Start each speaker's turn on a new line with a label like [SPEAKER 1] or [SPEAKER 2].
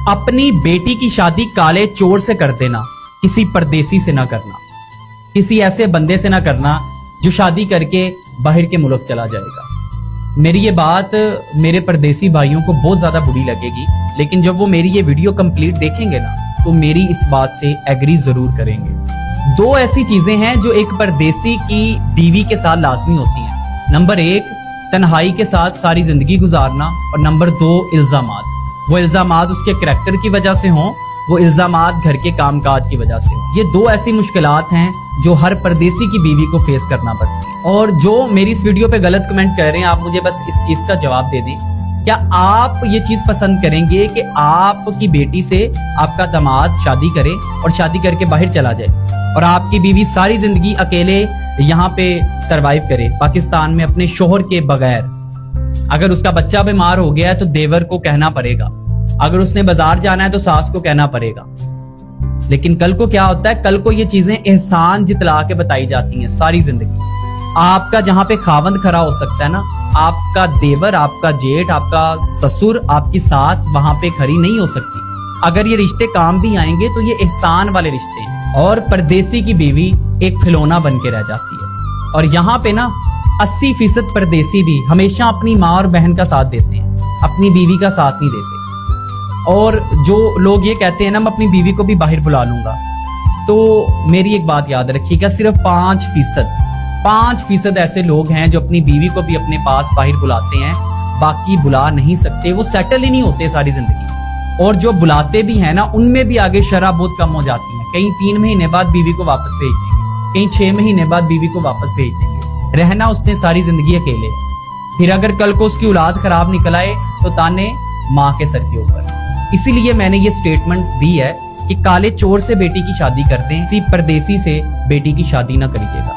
[SPEAKER 1] अपनी बेटी की शादी काले चोर से कर देना, किसी परदेसी से ना करना, किसी ऐसे बंदे से ना करना जो शादी करके बाहर के मुल्क चला जाएगा। मेरी ये बात मेरे परदेसी भाइयों को बहुत ज्यादा बुरी लगेगी, लेकिन जब वो मेरी ये वीडियो कंप्लीट देखेंगे ना तो मेरी इस बात से एग्री जरूर करेंगे। दो ऐसी चीजें हैं जो एक परदेसी की बीवी के साथ लाजमी होती हैं। नंबर 1 तन्हाई के साथ सारी जिंदगी गुजारना, और नंबर 2 इल्जामात। वो इल्जामात उसके करैक्टर की वजह से हों, वो इल्जामात घर के कामकाज की वजह से हों। ये दो ऐसी मुश्किलात हैं जो हर परदेसी की बीवी को फेस करना पड़ती है। और जो मेरी इस वीडियो पे गलत कमेंट कर रहे हैं, आप मुझे बस इस चीज का जवाब दे दें, क्या आप ये चीज पसंद करेंगे कि आपकी बेटी से आपका दामाद शादी करे और शादी करके बाहर चला जाए और आपकी बीवी सारी जिंदगी अकेले यहाँ पे सरवाइव करे पाकिस्तान में अपने शोहर के बगैर? अगर उसका बच्चा बीमार हो गया है तो देवर को कहना पड़ेगा, अगर उसने बाजार जाना है तो सास को कहना पड़ेगा। लेकिन कल को क्या होता है, कल को ये चीजें एहसान जितला के बताई जाती हैं सारी जिंदगी। आपका जहां पे खावंद खड़ा हो सकता है ना, आपका देवर, आपका जेठ, आपका ससुर, आपकी सास वहां पे खड़ी नहीं हो सकती। अगर ये रिश्ते काम भी आएंगे तो ये एहसान वाले रिश्ते हैं, और परदेसी की बीवी एक खिलौना बन के रह जाती है। और यहाँ पे ना 80% परदेसी भी हमेशा अपनी माँ और बहन का साथ देते हैं, अपनी बीवी का साथ नहीं देते। और जो लोग ये कहते हैं ना मैं अपनी बीवी को भी बाहर बुला लूंगा, तो मेरी एक बात याद रखिएगा, सिर्फ 5% ऐसे लोग हैं जो अपनी बीवी को भी अपने पास बाहर बुलाते हैं, बाकी बुला नहीं सकते। वो सेटल ही नहीं होते सारी जिंदगी। और जो बुलाते भी हैं ना, उनमें भी आगे शरह बहुत कम हो जाती है। कहीं 3 महीने बाद बीवी को वापस भेज देंगे, कहीं 6 महीने बाद बीवी को वापस भेज देंगे। रहना उसने सारी जिंदगी अकेले। फिर अगर कल को उसकी औलाद खराब निकल आए तो ताने माँ के सर के ऊपर। इसीलिए मैंने ये स्टेटमेंट दी है कि काले चोर से बेटी की शादी करते हैं, किसी परदेसी से बेटी की शादी ना करिएगा।